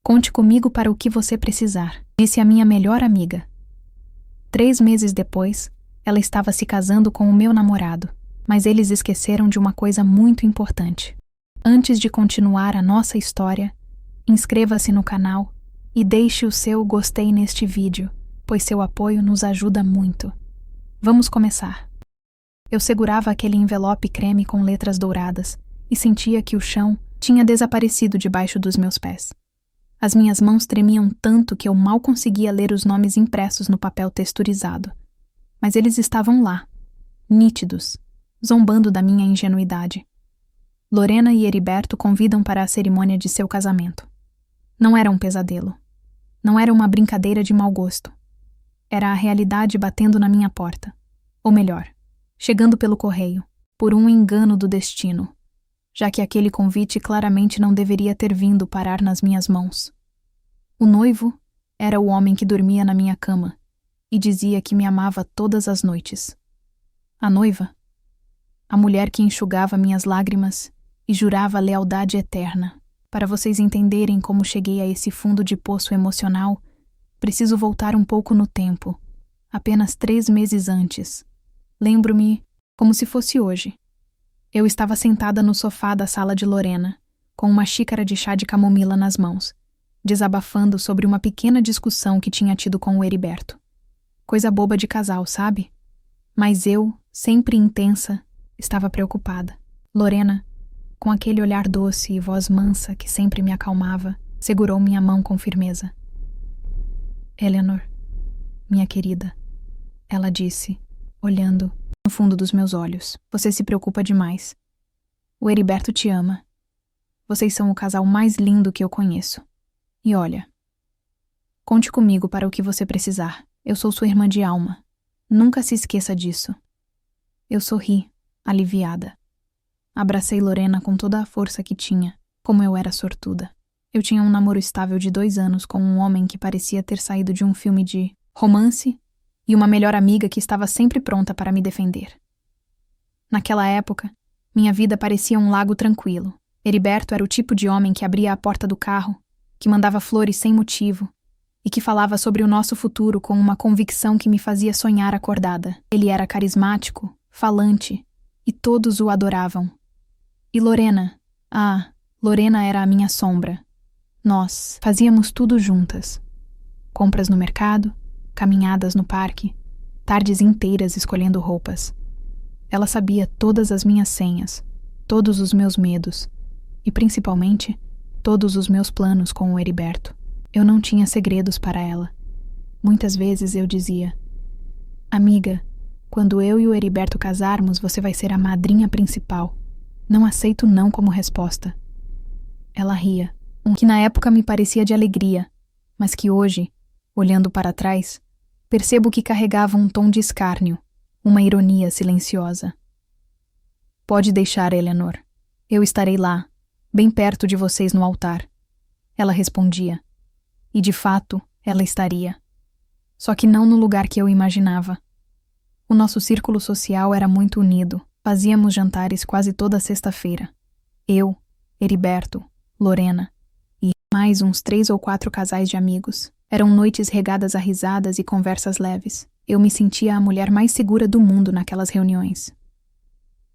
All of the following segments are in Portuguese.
Conte comigo para o que você precisar, disse a minha melhor amiga. 3 meses depois, ela estava se casando com o meu namorado, mas eles esqueceram de uma coisa muito importante. Antes de continuar a nossa história, inscreva-se no canal e deixe o seu gostei neste vídeo, pois seu apoio nos ajuda muito. Vamos começar. Eu segurava aquele envelope creme com letras douradas e sentia que o chão tinha desaparecido debaixo dos meus pés. As minhas mãos tremiam tanto que eu mal conseguia ler os nomes impressos no papel texturizado. Mas eles estavam lá, nítidos, zombando da minha ingenuidade. Lorena e Heriberto convidam para a cerimônia de seu casamento. Não era um pesadelo. Não era uma brincadeira de mau gosto. Era a realidade batendo na minha porta. Ou melhor, chegando pelo correio, por um engano do destino, já que aquele convite claramente não deveria ter vindo parar nas minhas mãos. O noivo era o homem que dormia na minha cama e dizia que me amava todas as noites. A noiva? A mulher que enxugava minhas lágrimas e jurava lealdade eterna. Para vocês entenderem como cheguei a esse fundo de poço emocional, preciso voltar um pouco no tempo, apenas 3 meses antes. Lembro-me como se fosse hoje. Eu estava sentada no sofá da sala de Lorena, com uma xícara de chá de camomila nas mãos, desabafando sobre uma pequena discussão que tinha tido com o Heriberto. Coisa boba de casal, sabe? Mas eu, sempre intensa, estava preocupada. Lorena, com aquele olhar doce e voz mansa que sempre me acalmava, segurou minha mão com firmeza. Eleanor, minha querida, ela disse, olhando no fundo dos meus olhos. Você se preocupa demais. O Heriberto te ama. Vocês são o casal mais lindo que eu conheço. E olha, conte comigo para o que você precisar. Eu sou sua irmã de alma. Nunca se esqueça disso. Eu sorri, aliviada. Abracei Lorena com toda a força que tinha, como eu era sortuda. Eu tinha um namoro estável de 2 anos com um homem que parecia ter saído de um filme de romance e uma melhor amiga que estava sempre pronta para me defender. Naquela época, minha vida parecia um lago tranquilo. Heriberto era o tipo de homem que abria a porta do carro, que mandava flores sem motivo e que falava sobre o nosso futuro com uma convicção que me fazia sonhar acordada. Ele era carismático, falante, e todos o adoravam. E Lorena? Lorena era a minha sombra. Nós fazíamos tudo juntas. Compras no mercado, caminhadas no parque, tardes inteiras escolhendo roupas. Ela sabia todas as minhas senhas, todos os meus medos e, principalmente, todos os meus planos com o Heriberto. Eu não tinha segredos para ela. Muitas vezes eu dizia: amiga, quando eu e o Heriberto casarmos, você vai ser a madrinha principal. Não aceito não como resposta. Ela ria, que na época me parecia de alegria, mas que hoje, olhando para trás, percebo que carregava um tom de escárnio, uma ironia silenciosa. Pode deixar, Eleanor. Eu estarei lá, bem perto de vocês no altar. Ela respondia. E de fato, ela estaria. Só que não no lugar que eu imaginava. O nosso círculo social era muito unido. Fazíamos jantares quase toda sexta-feira. Eu, Heriberto, Lorena e mais uns 3 ou 4 casais de amigos. Eram noites regadas a risadas e conversas leves. Eu me sentia a mulher mais segura do mundo naquelas reuniões.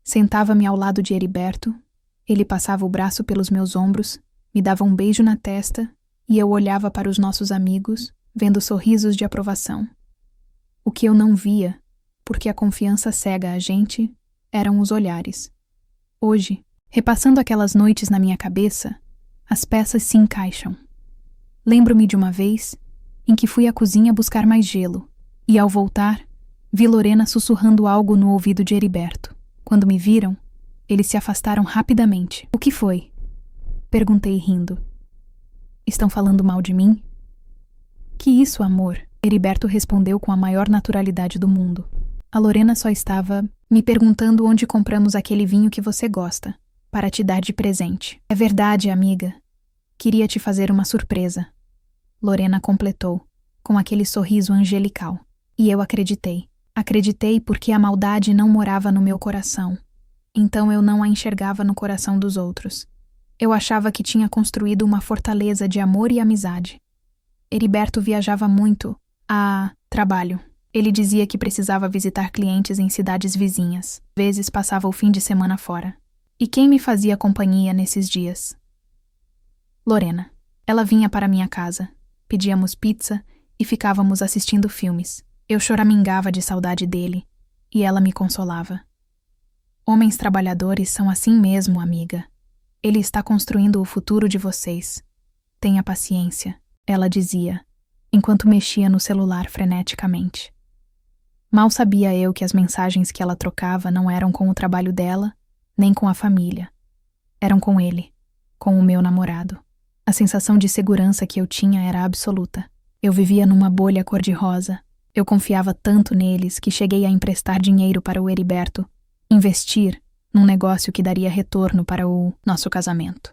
Sentava-me ao lado de Heriberto, ele passava o braço pelos meus ombros, me dava um beijo na testa e eu olhava para os nossos amigos, vendo sorrisos de aprovação. O que eu não via, porque a confiança cega a gente, eram os olhares. Hoje, repassando aquelas noites na minha cabeça, as peças se encaixam. Lembro-me de uma vez em que fui à cozinha buscar mais gelo e, ao voltar, vi Lorena sussurrando algo no ouvido de Heriberto. Quando me viram, eles se afastaram rapidamente. O que foi? Perguntei rindo. Estão falando mal de mim? Que isso, amor? Heriberto respondeu com a maior naturalidade do mundo. A Lorena só estava me perguntando onde compramos aquele vinho que você gosta, para te dar de presente. É verdade, amiga. Queria te fazer uma surpresa. Lorena completou, com aquele sorriso angelical. E eu acreditei. Acreditei porque a maldade não morava no meu coração. Então eu não a enxergava no coração dos outros. Eu achava que tinha construído uma fortaleza de amor e amizade. Heriberto viajava muito a trabalho. Ele dizia que precisava visitar clientes em cidades vizinhas. Às vezes passava o fim de semana fora. E quem me fazia companhia nesses dias? Lorena. Ela vinha para minha casa. Pedíamos pizza e ficávamos assistindo filmes. Eu choramingava de saudade dele e ela me consolava. Homens trabalhadores são assim mesmo, amiga. Ele está construindo o futuro de vocês. Tenha paciência, ela dizia, enquanto mexia no celular freneticamente. Mal sabia eu que as mensagens que ela trocava não eram com o trabalho dela, nem com a família. Eram com ele, com o meu namorado. A sensação de segurança que eu tinha era absoluta. Eu vivia numa bolha cor-de-rosa. Eu confiava tanto neles que cheguei a emprestar dinheiro para o Heriberto, investir num negócio que daria retorno para o nosso casamento.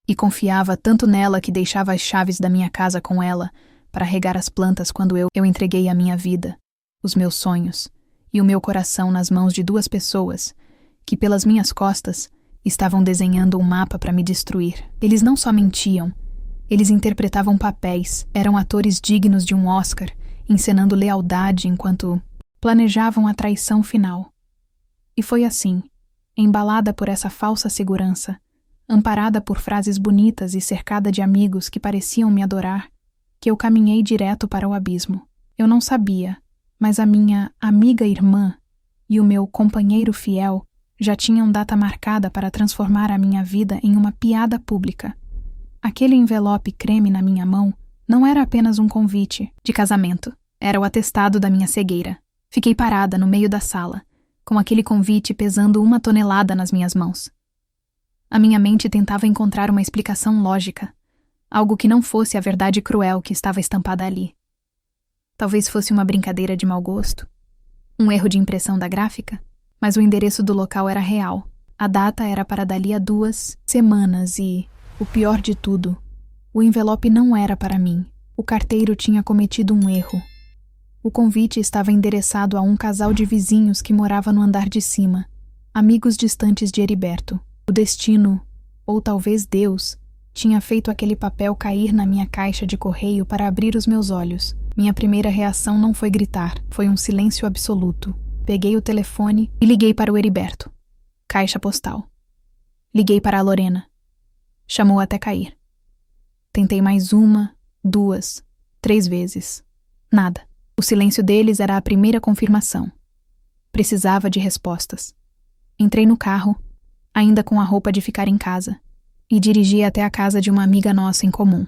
E confiava tanto nela que deixava as chaves da minha casa com ela para regar as plantas quando eu entreguei a minha vida, os meus sonhos e o meu coração nas mãos de duas pessoas que, pelas minhas costas, estavam desenhando um mapa para me destruir. Eles não só mentiam, eles interpretavam papéis, eram atores dignos de um Oscar, encenando lealdade enquanto planejavam a traição final. E foi assim, embalada por essa falsa segurança, amparada por frases bonitas e cercada de amigos que pareciam me adorar, que eu caminhei direto para o abismo. Eu não sabia, mas a minha amiga irmã e o meu companheiro fiel já tinham data marcada para transformar a minha vida em uma piada pública. Aquele envelope creme na minha mão não era apenas um convite de casamento, era o atestado da minha cegueira. Fiquei parada no meio da sala, com aquele convite pesando 1 tonelada nas minhas mãos. A minha mente tentava encontrar uma explicação lógica, algo que não fosse a verdade cruel que estava estampada ali. Talvez fosse uma brincadeira de mau gosto, um erro de impressão da gráfica, mas o endereço do local era real. A data era para dali a 2 semanas e, o pior de tudo, o envelope não era para mim. O carteiro tinha cometido um erro. O convite estava endereçado a um casal de vizinhos que morava no andar de cima, amigos distantes de Heriberto. O destino, ou talvez Deus, tinha feito aquele papel cair na minha caixa de correio para abrir os meus olhos. Minha primeira reação não foi gritar, foi um silêncio absoluto. Peguei o telefone e liguei para o Heriberto. Caixa postal. Liguei para a Lorena. Chamou até cair. Tentei mais 1, 2, 3 vezes. Nada. O silêncio deles era a primeira confirmação. Precisava de respostas. Entrei no carro, ainda com a roupa de ficar em casa, e dirigi até a casa de uma amiga nossa em comum,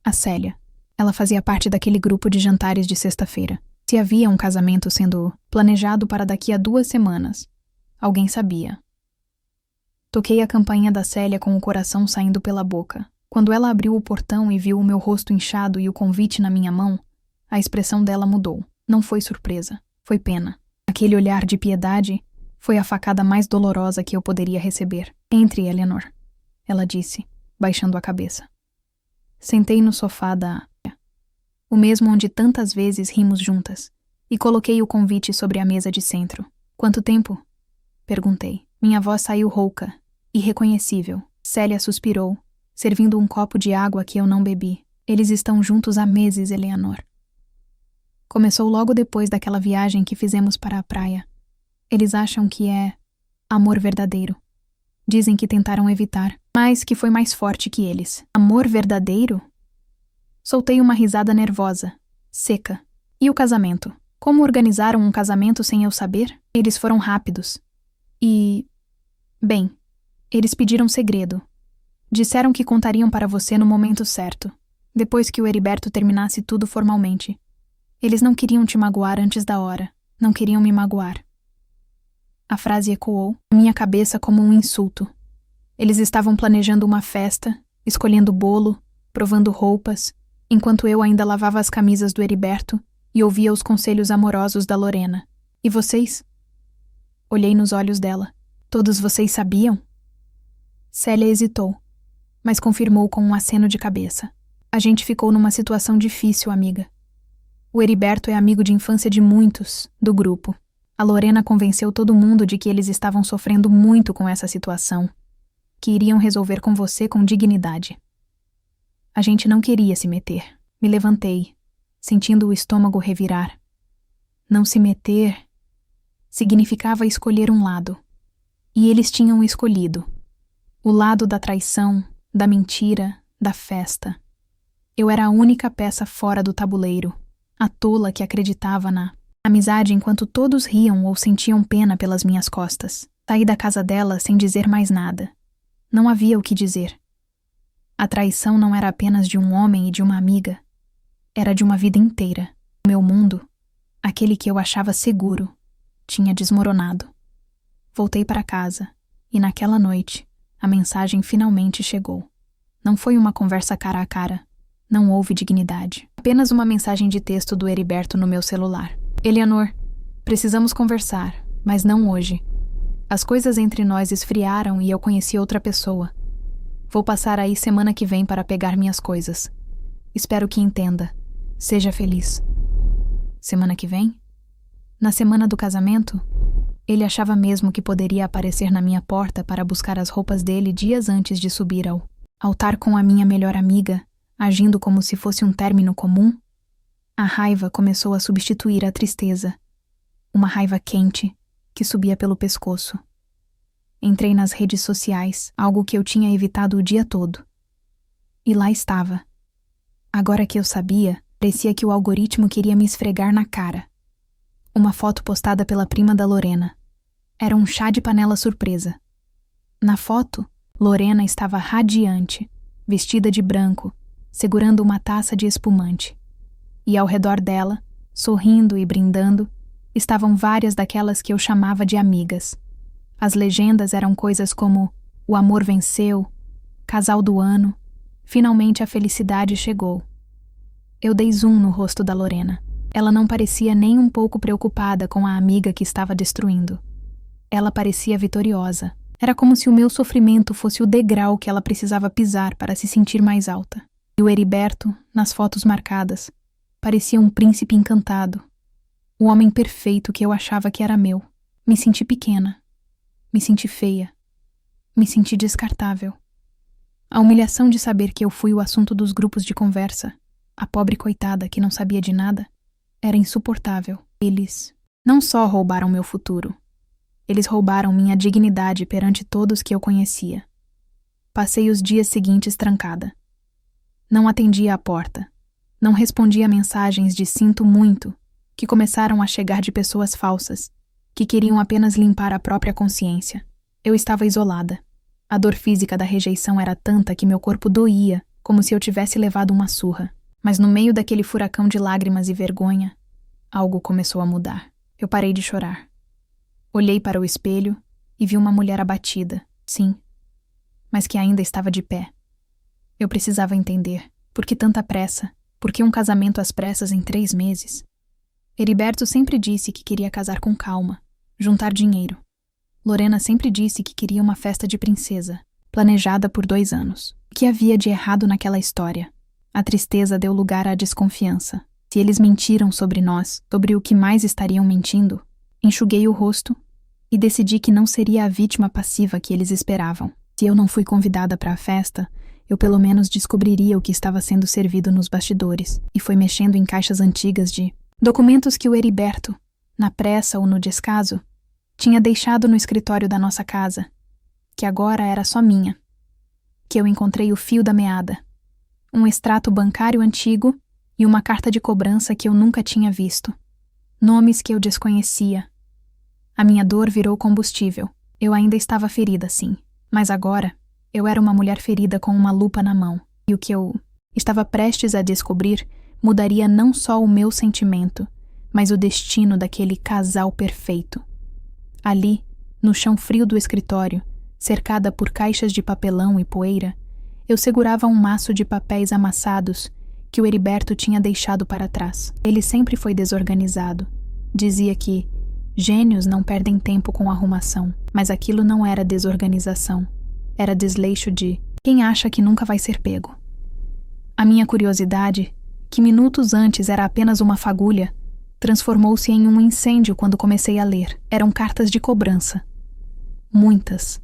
a Célia. Ela fazia parte daquele grupo de jantares de sexta-feira. Se havia um casamento sendo planejado para daqui a 2 semanas, alguém sabia. Toquei a campainha da Célia com o coração saindo pela boca. Quando ela abriu o portão e viu o meu rosto inchado e o convite na minha mão, a expressão dela mudou. Não foi surpresa, foi pena. Aquele olhar de piedade foi a facada mais dolorosa que eu poderia receber. Entre, Eleanor, ela disse, baixando a cabeça. Sentei no sofá o mesmo onde tantas vezes rimos juntas, e coloquei o convite sobre a mesa de centro. Quanto tempo? Perguntei. Minha voz saiu rouca, irreconhecível. Célia suspirou, servindo um copo de água que eu não bebi. Eles estão juntos há meses, Eleanor. Começou logo depois daquela viagem que fizemos para a praia. Eles acham que é amor verdadeiro. Dizem que tentaram evitar, mas que foi mais forte que eles. Amor verdadeiro? Soltei uma risada nervosa, seca. E o casamento? Como organizaram um casamento sem eu saber? Eles foram rápidos. Bem, eles pediram segredo. Disseram que contariam para você no momento certo, depois que o Heriberto terminasse tudo formalmente. Eles não queriam te magoar antes da hora. Não queriam me magoar. A frase ecoou na minha cabeça como um insulto. Eles estavam planejando uma festa, escolhendo bolo, provando roupas, enquanto eu ainda lavava as camisas do Heriberto e ouvia os conselhos amorosos da Lorena. E vocês? Olhei nos olhos dela. Todos vocês sabiam? Célia hesitou, mas confirmou com um aceno de cabeça. A gente ficou numa situação difícil, amiga. O Heriberto é amigo de infância de muitos do grupo. A Lorena convenceu todo mundo de que eles estavam sofrendo muito com essa situação. que iriam resolver com você com dignidade. A gente não queria se meter. Me levantei, sentindo o estômago revirar. Não se meter significava escolher um lado. E eles tinham escolhido. O lado da traição, da mentira, da festa. Eu era a única peça fora do tabuleiro, a tola que acreditava na amizade enquanto todos riam ou sentiam pena pelas minhas costas. Saí da casa dela sem dizer mais nada. Não havia o que dizer. A traição não era apenas de um homem e de uma amiga. Era de uma vida inteira. O meu mundo, aquele que eu achava seguro, tinha desmoronado. Voltei para casa, e naquela noite, a mensagem finalmente chegou. Não foi uma conversa cara a cara. Não houve dignidade. Apenas uma mensagem de texto do Heriberto no meu celular. Eleanor, precisamos conversar, mas não hoje. As coisas entre nós esfriaram e eu conheci outra pessoa. Vou passar aí semana que vem para pegar minhas coisas. Espero que entenda. Seja feliz. Semana que vem? Na semana do casamento? Ele achava mesmo que poderia aparecer na minha porta para buscar as roupas dele dias antes de subir ao altar com a minha melhor amiga, agindo como se fosse um término comum? A raiva começou a substituir a tristeza. Uma raiva quente, que subia pelo pescoço. Entrei nas redes sociais, algo que eu tinha evitado o dia todo. E lá estava. Agora que eu sabia, parecia que o algoritmo queria me esfregar na cara. Uma foto postada pela prima da Lorena. Era um chá de panela surpresa. Na foto, Lorena estava radiante, vestida de branco, segurando uma taça de espumante. E ao redor dela, sorrindo e brindando, estavam várias daquelas que eu chamava de amigas. As legendas eram coisas como "O amor venceu", "Casal do ano", "Finalmente a felicidade chegou". Eu dei zoom no rosto da Lorena. Ela não parecia nem um pouco preocupada com a amiga que estava destruindo. Ela parecia vitoriosa. Era como se o meu sofrimento fosse o degrau que ela precisava pisar para se sentir mais alta. E o Heriberto, nas fotos marcadas, parecia um príncipe encantado. O homem perfeito que eu achava que era meu. Me senti pequena. Me senti feia. Me senti descartável. A humilhação de saber que eu fui o assunto dos grupos de conversa, a pobre coitada que não sabia de nada, era insuportável. Eles não só roubaram meu futuro, eles roubaram minha dignidade perante todos que eu conhecia. Passei os dias seguintes trancada. Não atendia à porta. Não respondia mensagens de "sinto muito", que começaram a chegar de pessoas falsas, que queriam apenas limpar a própria consciência. Eu estava isolada. A dor física da rejeição era tanta que meu corpo doía, como se eu tivesse levado uma surra. Mas no meio daquele furacão de lágrimas e vergonha, algo começou a mudar. Eu parei de chorar. Olhei para o espelho e vi uma mulher abatida, sim, mas que ainda estava de pé. Eu precisava entender. Por que tanta pressa? Por que um casamento às pressas em 3 meses? Heriberto sempre disse que queria casar com calma, juntar dinheiro. Lorena sempre disse que queria uma festa de princesa, planejada por 2 anos. O que havia de errado naquela história? A tristeza deu lugar à desconfiança. Se eles mentiram sobre nós, sobre o que mais estariam mentindo, enxuguei o rosto e decidi que não seria a vítima passiva que eles esperavam. Se eu não fui convidada para a festa, eu pelo menos descobriria o que estava sendo servido nos bastidores, e foi mexendo em caixas antigas de documentos que o Heriberto, na pressa ou no descaso, tinha deixado no escritório da nossa casa, que agora era só minha, que eu encontrei o fio da meada, um extrato bancário antigo e uma carta de cobrança que eu nunca tinha visto. Nomes que eu desconhecia. A minha dor virou combustível. Eu ainda estava ferida, sim, mas agora eu era uma mulher ferida com uma lupa na mão, e o que eu estava prestes a descobrir mudaria não só o meu sentimento, mas o destino daquele casal perfeito. Ali, no chão frio do escritório, cercada por caixas de papelão e poeira, eu segurava um maço de papéis amassados que o Heriberto tinha deixado para trás. Ele sempre foi desorganizado. Dizia que gênios não perdem tempo com arrumação, mas aquilo não era desorganização. Era desleixo de quem acha que nunca vai ser pego. A minha curiosidade, que minutos antes era apenas uma fagulha, transformou-se em um incêndio quando comecei a ler. Eram cartas de cobrança. Muitas.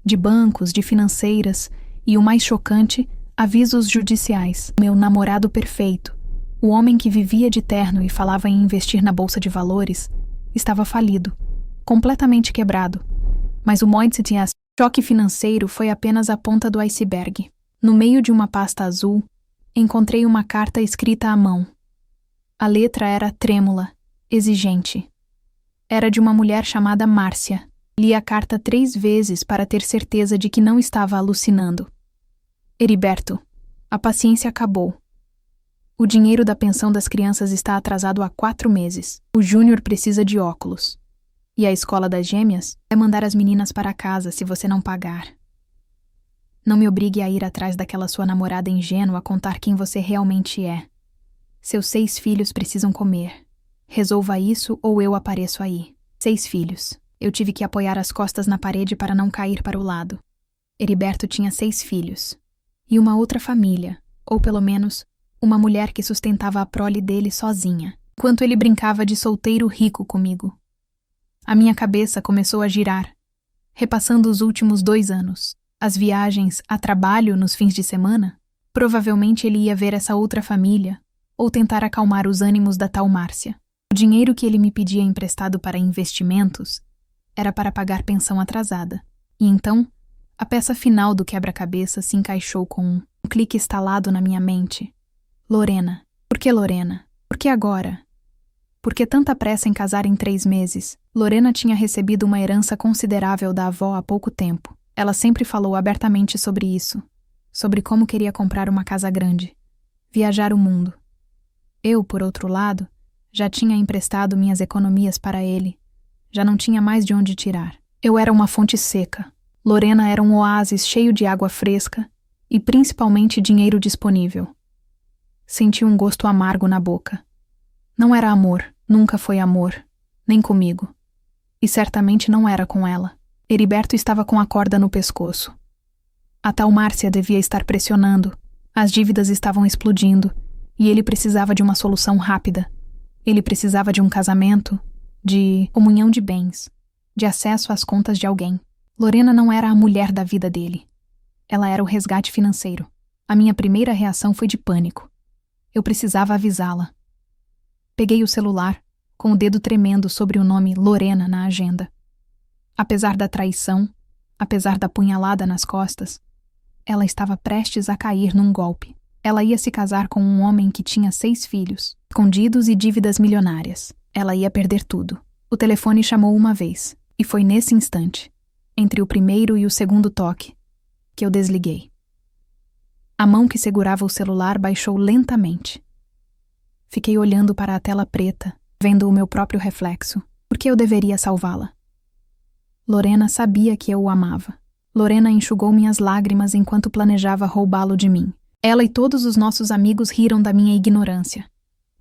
de bancos, de financeiras e, o mais chocante, avisos judiciais. Meu namorado perfeito, o homem que vivia de terno e falava em investir na bolsa de valores, estava falido, completamente quebrado. Mas o choque financeiro foi apenas a ponta do iceberg. No meio de uma pasta azul, encontrei uma carta escrita à mão. A letra era trêmula, exigente. Era de uma mulher chamada Márcia. Li a carta 3 vezes para ter certeza de que não estava alucinando. Heriberto, a paciência acabou. O dinheiro da pensão das crianças está atrasado há 4 meses. O Júnior precisa de óculos. E a escola das gêmeas vai mandar as meninas para casa se você não pagar. Não me obrigue a ir atrás daquela sua namorada ingênua a contar quem você realmente é. Seus 6 filhos precisam comer. Resolva isso ou eu apareço aí. 6 filhos. Eu tive que apoiar as costas na parede para não cair para o lado. Heriberto tinha 6 filhos. E uma outra família, ou pelo menos, uma mulher que sustentava a prole dele sozinha, enquanto ele brincava de solteiro rico comigo. A minha cabeça começou a girar, repassando os últimos 2 anos. As viagens a trabalho nos fins de semana. Provavelmente ele ia ver essa outra família, ou tentar acalmar os ânimos da tal Márcia. O dinheiro que ele me pedia emprestado para investimentos era para pagar pensão atrasada. E então, a peça final do quebra-cabeça se encaixou com um clique estalado na minha mente. Lorena. Por que Lorena? Por que agora? Por que tanta pressa em casar em 3 meses? Lorena tinha recebido uma herança considerável da avó há pouco tempo. Ela sempre falou abertamente sobre isso, sobre como queria comprar uma casa grande, viajar o mundo. Eu, por outro lado, já tinha emprestado minhas economias para ele. Já não tinha mais de onde tirar. Eu era uma fonte seca. Lorena era um oásis cheio de água fresca e principalmente dinheiro disponível. Senti um gosto amargo na boca. Não era amor, nunca foi amor, nem comigo. E certamente não era com ela. Heriberto estava com a corda no pescoço. A tal Márcia devia estar pressionando. As dívidas estavam explodindo e ele precisava de uma solução rápida. Ele precisava de um casamento, de comunhão de bens, de acesso às contas de alguém. Lorena não era a mulher da vida dele. Ela era o resgate financeiro. A minha primeira reação foi de pânico. Eu precisava avisá-la. Peguei o celular, com o dedo tremendo sobre o nome Lorena na agenda. Apesar da traição, apesar da punhalada nas costas, ela estava prestes a cair num golpe. Ela ia se casar com um homem que tinha 6 filhos, escondidos e dívidas milionárias. Ela ia perder tudo. O telefone chamou uma vez, e foi nesse instante, entre o primeiro e o segundo toque, que eu desliguei. A mão que segurava o celular baixou lentamente. Fiquei olhando para a tela preta, vendo o meu próprio reflexo. Por que eu deveria salvá-la? Lorena sabia que eu o amava. Lorena enxugou minhas lágrimas enquanto planejava roubá-lo de mim. Ela e todos os nossos amigos riram da minha ignorância.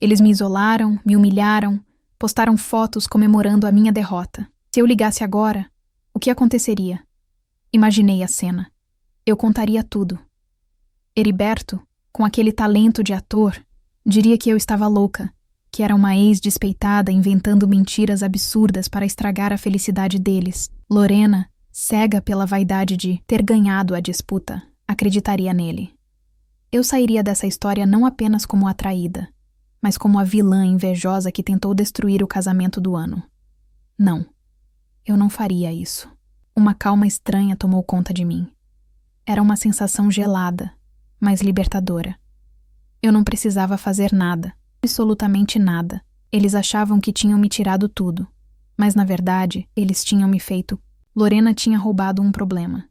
Eles me isolaram, me humilharam, postaram fotos comemorando a minha derrota. Se eu ligasse agora, o que aconteceria? Imaginei a cena. Eu contaria tudo. Heriberto, com aquele talento de ator, diria que eu estava louca, que era uma ex-despeitada inventando mentiras absurdas para estragar a felicidade deles. Lorena, cega pela vaidade de ter ganhado a disputa, acreditaria nele. Eu sairia dessa história não apenas como a traída, mas como a vilã invejosa que tentou destruir o casamento do ano. Não, eu não faria isso. Uma calma estranha tomou conta de mim. Era uma sensação gelada, mas libertadora. Eu não precisava fazer nada, absolutamente nada. Eles achavam que tinham me tirado tudo, mas na verdade eles tinham me feito. Lorena tinha roubado um problema.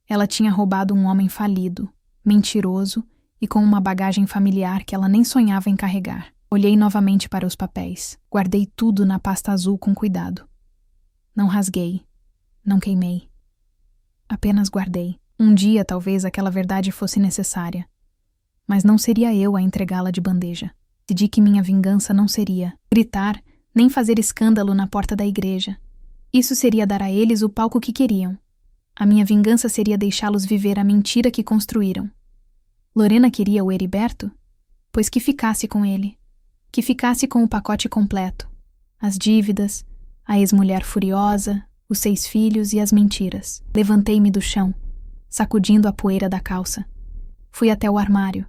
Ela tinha roubado um homem falido, mentiroso e com uma bagagem familiar que ela nem sonhava em carregar. Olhei novamente para os papéis. Guardei tudo na pasta azul com cuidado. Não rasguei. Não queimei. Apenas guardei. Um dia talvez aquela verdade fosse necessária. Mas não seria eu a entregá-la de bandeja. Decidi que minha vingança não seria gritar, nem fazer escândalo na porta da igreja. Isso seria dar a eles o palco que queriam. A minha vingança seria deixá-los viver a mentira que construíram. Lorena queria o Heriberto? Pois que ficasse com ele. Que ficasse com o pacote completo. As dívidas, a ex-mulher furiosa, os 6 filhos e as mentiras. Levantei-me do chão, sacudindo a poeira da calça. Fui até o armário.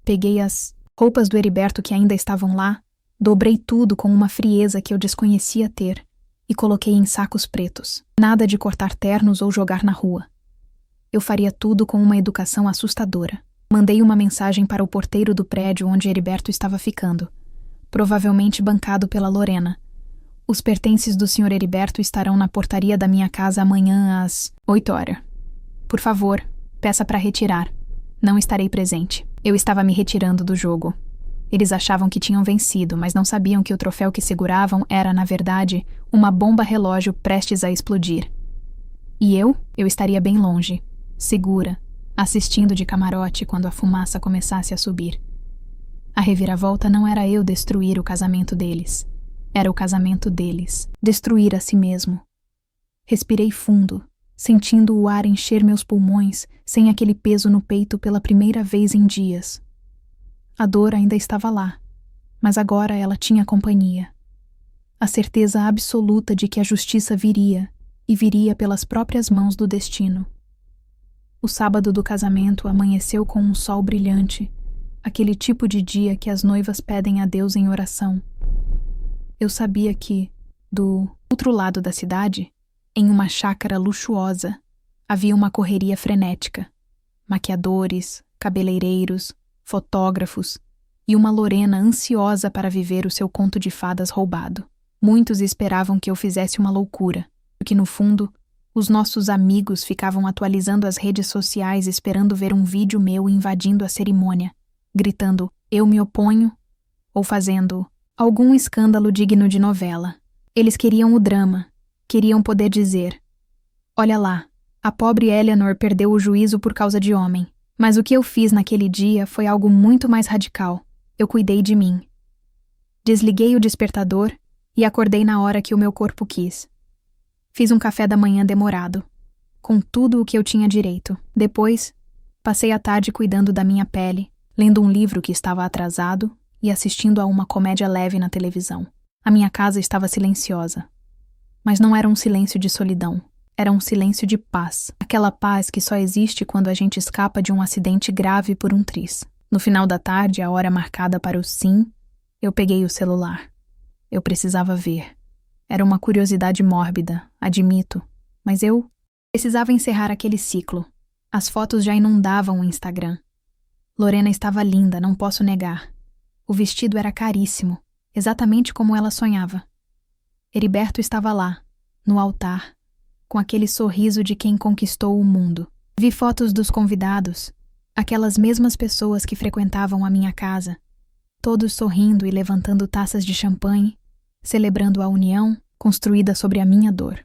Peguei as roupas do Heriberto que ainda estavam lá, dobrei tudo com uma frieza que eu desconhecia ter e coloquei em sacos pretos. Nada de cortar ternos ou jogar na rua. Eu faria tudo com uma educação assustadora. Mandei uma mensagem para o porteiro do prédio onde Heriberto estava ficando, provavelmente bancado pela Lorena. Os pertences do Sr. Heriberto estarão na portaria da minha casa amanhã às 8h. Por favor, peça para retirar. Não estarei presente. Eu estava me retirando do jogo. Eles achavam que tinham vencido, mas não sabiam que o troféu que seguravam era, na verdade, uma bomba relógio prestes a explodir. E eu estaria bem longe, segura, assistindo de camarote quando a fumaça começasse a subir. A reviravolta não era eu destruir o casamento deles. Era o casamento deles, destruir a si mesmo. Respirei fundo, sentindo o ar encher meus pulmões sem aquele peso no peito pela primeira vez em dias. A dor ainda estava lá, mas agora ela tinha companhia. A certeza absoluta de que a justiça viria, e viria pelas próprias mãos do destino. O sábado do casamento amanheceu com um sol brilhante, aquele tipo de dia que as noivas pedem a Deus em oração. Eu sabia que, do outro lado da cidade, em uma chácara luxuosa, havia uma correria frenética. Maquiadores, cabeleireiros, fotógrafos e uma Lorena ansiosa para viver o seu conto de fadas roubado. Muitos esperavam que eu fizesse uma loucura, porque no fundo, os nossos amigos ficavam atualizando as redes sociais esperando ver um vídeo meu invadindo a cerimônia, gritando "eu me oponho" ou fazendo algum escândalo digno de novela. Eles queriam o drama, queriam poder dizer: olha lá, a pobre Eleanor perdeu o juízo por causa de homem. Mas o que eu fiz naquele dia foi algo muito mais radical. Eu cuidei de mim. Desliguei o despertador e acordei na hora que o meu corpo quis. Fiz um café da manhã demorado, com tudo o que eu tinha direito. Depois, passei a tarde cuidando da minha pele, lendo um livro que estava atrasado e assistindo a uma comédia leve na televisão. A minha casa estava silenciosa. Mas não era um silêncio de solidão. Era um silêncio de paz. Aquela paz que só existe quando a gente escapa de um acidente grave por um triz. No final da tarde, a hora marcada para o sim, eu peguei o celular. Eu precisava ver. Era uma curiosidade mórbida, admito. Mas eu precisava encerrar aquele ciclo. As fotos já inundavam o Instagram. Lorena estava linda, não posso negar. O vestido era caríssimo, exatamente como ela sonhava. Heriberto estava lá, no altar, com aquele sorriso de quem conquistou o mundo. Vi fotos dos convidados, aquelas mesmas pessoas que frequentavam a minha casa, todos sorrindo e levantando taças de champanhe, celebrando a união construída sobre a minha dor.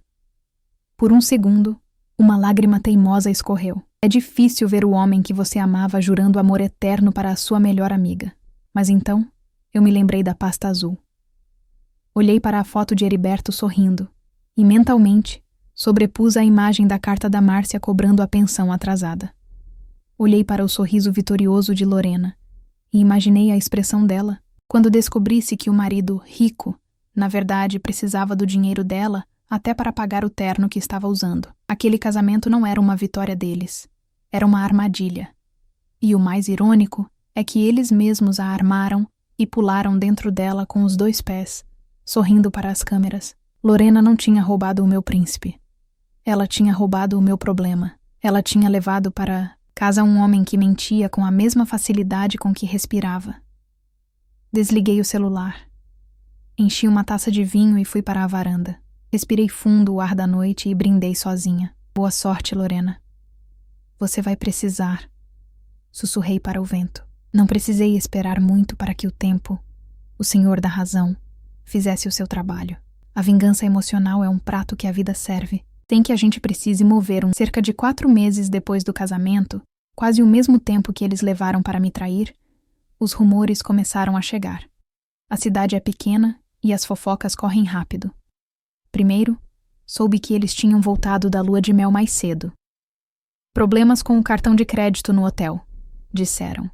Por um segundo, uma lágrima teimosa escorreu. É difícil ver o homem que você amava jurando amor eterno para a sua melhor amiga. Mas então, eu me lembrei da pasta azul. Olhei para a foto de Heriberto sorrindo, e mentalmente, sobrepus a imagem da carta da Márcia cobrando a pensão atrasada. Olhei para o sorriso vitorioso de Lorena e imaginei a expressão dela quando descobrisse que o marido rico, na verdade, precisava do dinheiro dela até para pagar o terno que estava usando. Aquele casamento não era uma vitória deles, era uma armadilha. E o mais irônico é que eles mesmos a armaram e pularam dentro dela com os 2 pés, sorrindo para as câmeras. Lorena não tinha roubado o meu príncipe. Ela tinha roubado o meu problema. Ela tinha levado para casa um homem que mentia com a mesma facilidade com que respirava. Desliguei o celular. Enchi uma taça de vinho e fui para a varanda. Respirei fundo o ar da noite e brindei sozinha. Boa sorte, Lorena. Você vai precisar. Sussurrei para o vento. Não precisei esperar muito para que o tempo, o senhor da razão, fizesse o seu trabalho. A vingança emocional é um prato que a vida serve. Tem que a gente precise mover cerca de 4 meses depois do casamento, quase o mesmo tempo que eles levaram para me trair, os rumores começaram a chegar. A cidade é pequena e as fofocas correm rápido. Primeiro, soube que eles tinham voltado da lua de mel mais cedo. Problemas com o cartão de crédito no hotel, disseram.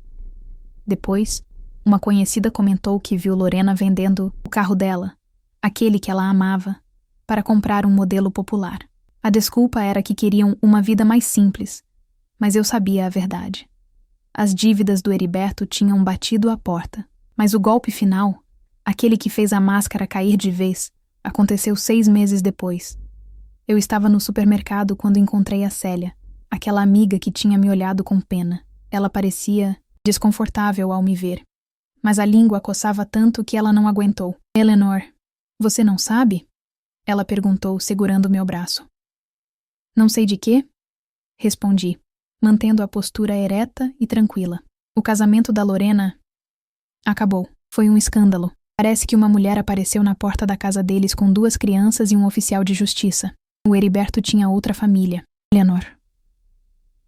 Depois, uma conhecida comentou que viu Lorena vendendo o carro dela, aquele que ela amava, para comprar um modelo popular. A desculpa era que queriam uma vida mais simples, mas eu sabia a verdade. As dívidas do Heriberto tinham batido à porta, mas o golpe final, aquele que fez a máscara cair de vez, aconteceu 6 meses depois. Eu estava no supermercado quando encontrei a Célia, aquela amiga que tinha me olhado com pena. Ela parecia desconfortável ao me ver, mas a língua coçava tanto que ela não aguentou. Eleanor, você não sabe? Ela perguntou, segurando meu braço. Não sei de quê? Respondi, mantendo a postura ereta e tranquila. O casamento da Lorena acabou. Foi um escândalo. Parece que uma mulher apareceu na porta da casa deles com 2 crianças e um oficial de justiça. O Heriberto tinha outra família, Eleanor.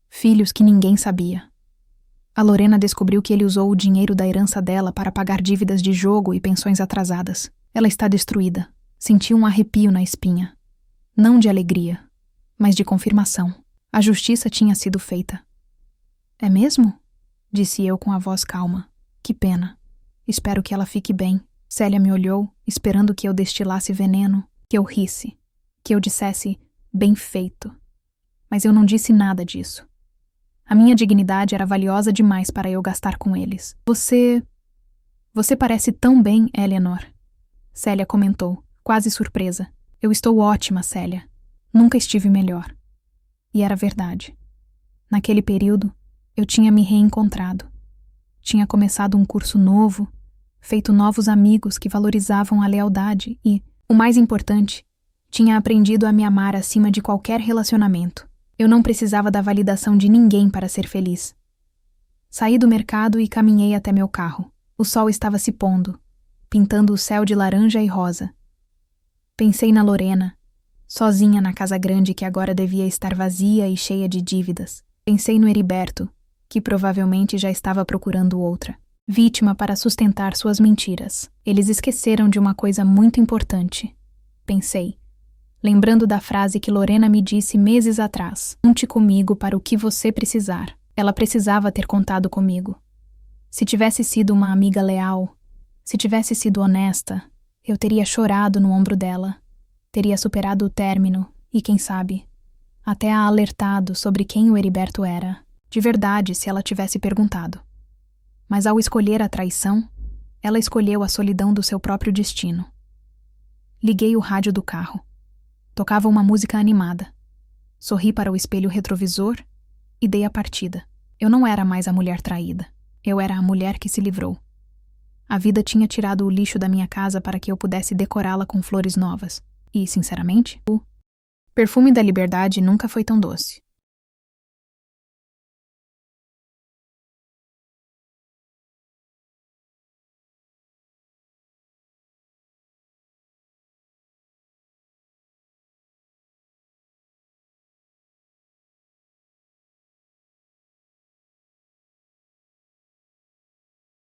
Filhos que ninguém sabia. A Lorena descobriu que ele usou o dinheiro da herança dela para pagar dívidas de jogo e pensões atrasadas. Ela está destruída. Senti um arrepio na espinha. Não de alegria, mas de confirmação. A justiça tinha sido feita. É mesmo? Disse eu com a voz calma. Que pena. Espero que ela fique bem. Célia me olhou, esperando que eu destilasse veneno, que eu risse, que eu dissesse bem feito. Mas eu não disse nada disso. A minha dignidade era valiosa demais para eu gastar com eles. Você parece tão bem, Eleanor. Célia comentou, quase surpresa. Eu estou ótima, Célia. Nunca estive melhor. E era verdade. Naquele período, eu tinha me reencontrado. Tinha começado um curso novo, feito novos amigos que valorizavam a lealdade e, o mais importante, tinha aprendido a me amar acima de qualquer relacionamento. Eu não precisava da validação de ninguém para ser feliz. Saí do mercado e caminhei até meu carro. O sol estava se pondo, pintando o céu de laranja e rosa. Pensei na Lorena, sozinha na casa grande que agora devia estar vazia e cheia de dívidas. Pensei no Heriberto, que provavelmente já estava procurando outra, vítima para sustentar suas mentiras. Eles esqueceram de uma coisa muito importante. Pensei, lembrando da frase que Lorena me disse meses atrás. Conte comigo para o que você precisar. Ela precisava ter contado comigo. Se tivesse sido uma amiga leal, se tivesse sido honesta, eu teria chorado no ombro dela, teria superado o término e, quem sabe, até a alertado sobre quem o Heriberto era, de verdade, se ela tivesse perguntado. Mas ao escolher a traição, ela escolheu a solidão do seu próprio destino. Liguei o rádio do carro. Tocava uma música animada. Sorri para o espelho retrovisor e dei a partida. Eu não era mais a mulher traída. Eu era a mulher que se livrou. A vida tinha tirado o lixo da minha casa para que eu pudesse decorá-la com flores novas. E, sinceramente, o perfume da liberdade nunca foi tão doce.